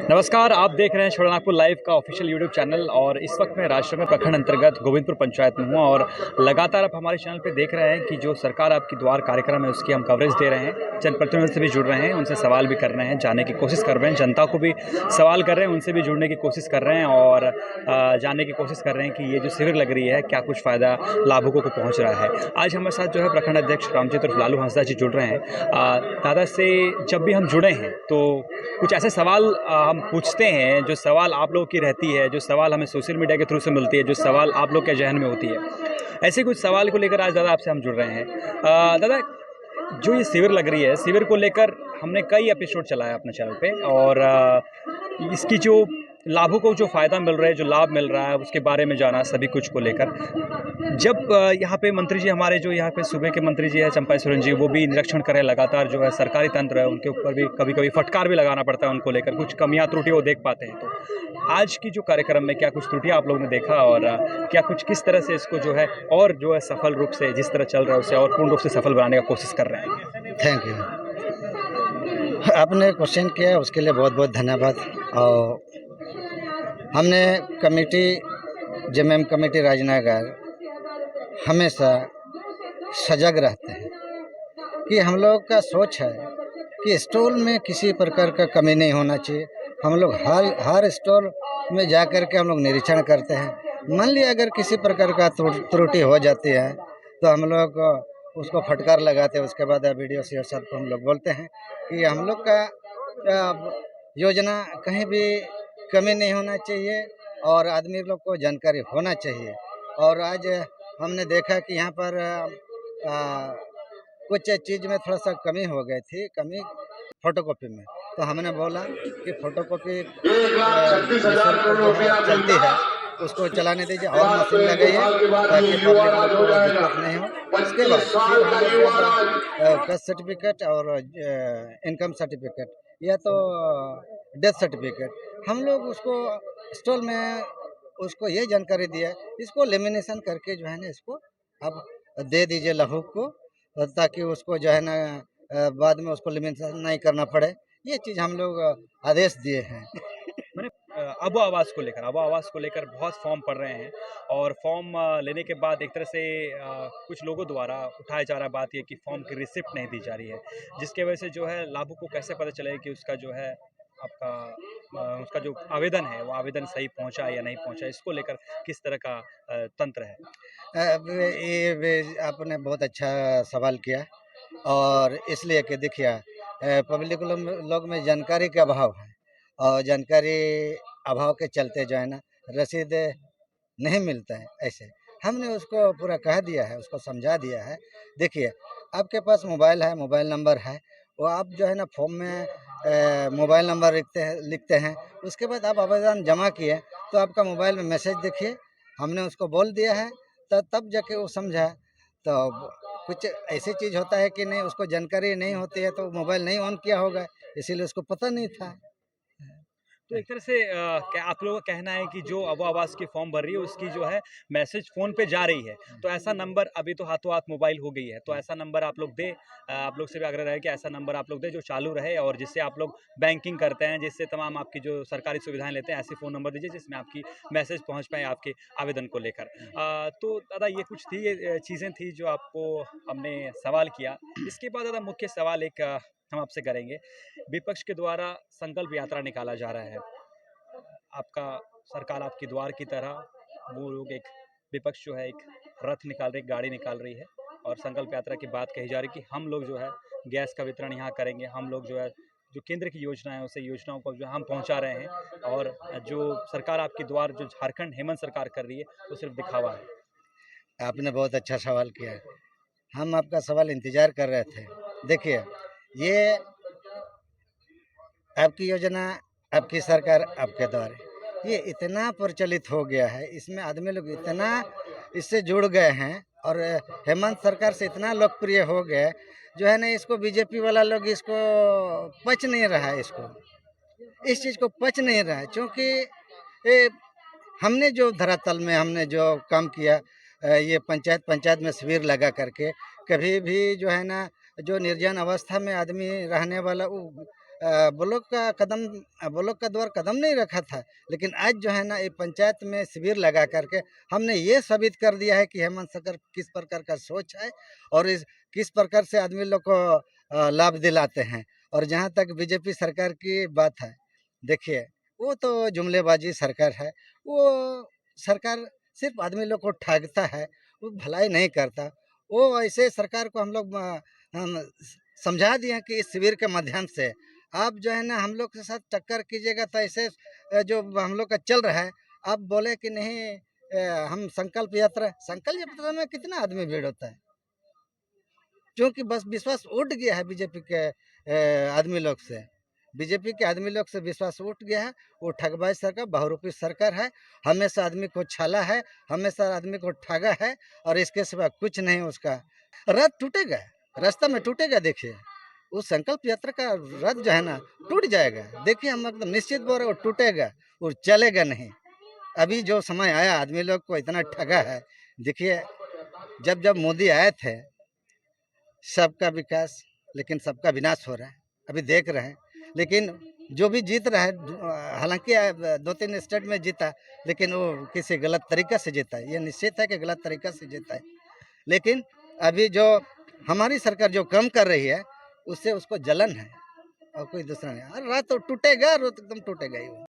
नमस्कार, आप देख रहे हैं छोटानागपुर लाइव का ऑफिशियल यूट्यूब चैनल और इस वक्त मैं राजनगर प्रखंड अंतर्गत गोविंदपुर पंचायत में हूँ और लगातार आप हमारे चैनल पे देख रहे हैं कि जो सरकार आपकी द्वार कार्यक्रम है उसकी हम कवरेज दे रहे हैं। जनप्रतिनिधियों से भी जुड़ रहे हैं, उनसे सवाल भी कर रहे हैं, जानने की कोशिश कर रहे हैं, जनता को भी सवाल कर रहे हैं, उनसे भी जुड़ने की कोशिश कर रहे हैं और जानने की कोशिश कर रहे हैं कि ये जो शिविर लग रही है क्या कुछ फ़ायदा लाभुकों को पहुँच रहा है। आज हमारे साथ जो है प्रखंड अध्यक्ष रामजीत और लालू हंसदा जी जुड़ रहे हैं। दादा से जब भी हम जुड़े हैं तो कुछ ऐसे सवाल हम पूछते हैं जो सवाल आप लोगों की रहती है, जो सवाल हमें सोशल मीडिया के थ्रू से मिलती है, जो सवाल आप लोग के जहन में होती है। ऐसे कुछ सवाल को लेकर आज दादा आपसे हम जुड़ रहे हैं। दादा, जो ये शिविर लग रही है, शिविर को लेकर हमने कई एपिसोड चलाया अपने चैनल पे और इसकी जो लाभों को जो फ़ायदा मिल रहा है, जो लाभ मिल रहा है, उसके बारे में जाना सभी कुछ को लेकर। जब यहाँ पे मंत्री जी हमारे जो यहाँ पे सूबे के मंत्री जी हैं चंपा सोरेन जी, वो भी निरीक्षण करें लगातार, जो है सरकारी तंत्र है उनके ऊपर भी कभी कभी फटकार भी लगाना पड़ता है उनको लेकर, कुछ कमियां त्रुटि वो देख पाते हैं। तो आज की जो कार्यक्रम में क्या कुछ त्रुटियां आप लोगों ने देखा और क्या कुछ किस तरह से इसको जो है और जो है सफल रूप से जिस तरह चल रहा है उसे और पूर्ण रूप से सफल बनाने का कोशिश कर रहे हैं। Thank you. आपने क्वेश्चन किया उसके लिए बहुत बहुत धन्यवाद। और हमने कमेटी जेएमएम कमेटी राजनगर हमेशा सजग रहते हैं कि हम लोग का सोच है कि स्टॉल में किसी प्रकार का कमी नहीं होना चाहिए। हम लोग हर स्टॉल में जा कर के हम लोग निरीक्षण करते हैं। मान लिया अगर किसी प्रकार का त्रुटि हो जाती है तो हम लोग उसको फटकार लगाते हैं। उसके बाद वीडियो से सब को हम लोग बोलते हैं कि हम लोग का योजना कहीं भी कमी नहीं होना चाहिए और आदमी लोग को जानकारी होना चाहिए। और आज हमने देखा कि यहाँ पर कुछ चीज़ में थोड़ा सा कमी हो गई थी, कमी फोटोकॉपी में। तो हमने बोला कि फोटोकॉपी चलती है उसको चलाने दीजिए और मशीन लगाइए ताकि पब्लिक लोग को दिक्कत नहीं हो। उसके बाद फिर हम लोग कैस्ट सर्टिफिकेट और इनकम सर्टिफिकेट या तो डेथ सर्टिफिकेट हम लोग उसको स्टॉल में उसको ये जानकारी दिया, इसको लेमिनेशन करके जो है ना इसको अब दे दीजिए लाभुक को ताकि उसको जो है ना बाद में उसको लेमिनेशन नहीं करना पड़े। ये चीज़ हम लोग आदेश दिए हैं। मैंने आबो आवास को लेकर बहुत फॉर्म पड़ रहे हैं और फॉर्म लेने के बाद एक तरह से कुछ लोगों द्वारा उठाया जा रहा है बात ये कि फॉर्म की रिसिप्ट नहीं दी जा रही है, जिसके वजह से जो है लाभुक को कैसे पता चले कि उसका जो है आपका उसका जो आवेदन है वो आवेदन सही पहुंचा या नहीं पहुंचा, इसको लेकर किस तरह का तंत्र है। ये आपने बहुत अच्छा सवाल किया और इसलिए कि देखिए पब्लिक लोग में जानकारी का अभाव है और जानकारी अभाव के चलते जो है ना रसीद नहीं मिलता है। ऐसे हमने उसको पूरा कह दिया है, उसको समझा दिया है। देखिए आपके पास मोबाइल है, मोबाइल नंबर है, वो आप जो है ना फॉर्म में मोबाइल नंबर लिखते हैं। उसके बाद आप आवेदन जमा किए तो आपका मोबाइल में मैसेज देखिए, हमने उसको बोल दिया है तब जाके वो समझा। तो कुछ ऐसी चीज़ होता है कि नहीं उसको जानकारी नहीं होती है तो मोबाइल नहीं ऑन किया होगा, इसीलिए उसको पता नहीं था। तो एक तरह से क्या आप लोगों का कहना है कि जो अब आवास की फॉर्म भर रही है उसकी जो है मैसेज फ़ोन पे जा रही है, तो ऐसा नंबर अभी तो हाथों हाथ मोबाइल हो गई है, तो ऐसा नंबर आप लोग दें। आप लोग से भी आग्रह रहे कि ऐसा नंबर आप लोग दें जो चालू रहे और जिससे आप लोग बैंकिंग करते हैं, जिससे तमाम आपकी जो सरकारी सुविधाएं लेते हैं, ऐसे फ़ोन नंबर दीजिए जिसमें आपकी मैसेज पहुंच पाए आपके आवेदन को लेकर। तो दादा ये कुछ थी, ये चीज़ें थी जो आपको हमने सवाल किया। इसके बाद दादा मुख्य सवाल एक हम आपसे करेंगे। विपक्ष के द्वारा संकल्प यात्रा निकाला जा रहा है, आपका सरकार आपकी द्वार की तरह वो लोग एक विपक्ष जो है एक रथ निकाल रही, गाड़ी निकाल रही है और संकल्प यात्रा की बात कही जा रही है कि हम लोग जो है गैस का वितरण यहाँ करेंगे, हम लोग जो है जो केंद्र की योजना है उसे योजनाओं को जो हम पहुँचा रहे हैं और जो सरकार आपकी द्वार जो झारखंड हेमंत सरकार कर रही है वो सिर्फ दिखावा है। आपने बहुत अच्छा सवाल किया है, हम आपका सवाल इंतजार कर रहे थे। देखिए ये आपकी योजना, आपकी सरकार, आपके द्वारा ये इतना प्रचलित हो गया है, इसमें आदमी लोग इतना इससे जुड़ गए हैं और हेमंत सरकार से इतना लोकप्रिय हो गया जो है ना इसको बीजेपी वाला लोग इसको पच नहीं रहा है, इसको इस चीज़ को पच नहीं रहा है क्योंकि ये हमने जो धरातल में हमने जो काम किया ये पंचायत में शिविर लगा करके कभी भी जो है ना जो निर्जन अवस्था में आदमी रहने वाला वो ब्लॉक का द्वार कदम नहीं रखा था, लेकिन आज जो है ना ये पंचायत में शिविर लगा करके हमने ये साबित कर दिया है कि हेमंत सरकार किस प्रकार का सोच है और इस किस प्रकार से आदमी लोग को लाभ दिलाते हैं। और जहाँ तक बीजेपी सरकार की बात है, देखिए वो तो जुमलेबाजी सरकार है। वो सरकार सिर्फ आदमी लोग को ठगता है, वो भलाई नहीं करता। वो ऐसे सरकार को हम समझा दिए हैं कि इस शिविर के माध्यम से आप जो है ना हम लोग के साथ टक्कर कीजिएगा तो ऐसे जो हम लोग का चल रहा है, आप बोले कि नहीं हम संकल्प यात्रा में कितना आदमी भीड़ होता है, क्योंकि बस विश्वास उठ गया है बीजेपी के आदमी लोग से। बीजेपी के आदमी लोग से विश्वास उठ गया है। वो ठगबाज सरकार, बहुरूपी सरकार है। हमेशा आदमी को छला है, हमेशा आदमी को ठगा है और इसके सिवा कुछ नहीं। उसका रथ टूटेगा, रास्ता में टूटेगा। देखिए उस संकल्प यात्रा का रथ जो है ना टूट जाएगा। देखिए हम एकदम निश्चित बोल रहे वो टूटेगा, वो चलेगा नहीं। अभी जो समय आया आदमी लोग को इतना ठगा है। देखिए जब जब मोदी आए थे सबका विकास, लेकिन सबका विनाश हो रहा है, अभी देख रहे हैं। लेकिन जो भी जीत रहा है, हालांकि 2-3 स्टेट में जीता, लेकिन वो किसी गलत तरीका से जीता है। ये निश्चित है कि गलत तरीका से जीता है। लेकिन अभी जो हमारी सरकार जो कम कर रही है उससे उसको जलन है और कोई दूसरा नहीं। रात तो टूटेगा, रात एकदम टूटेगा ही।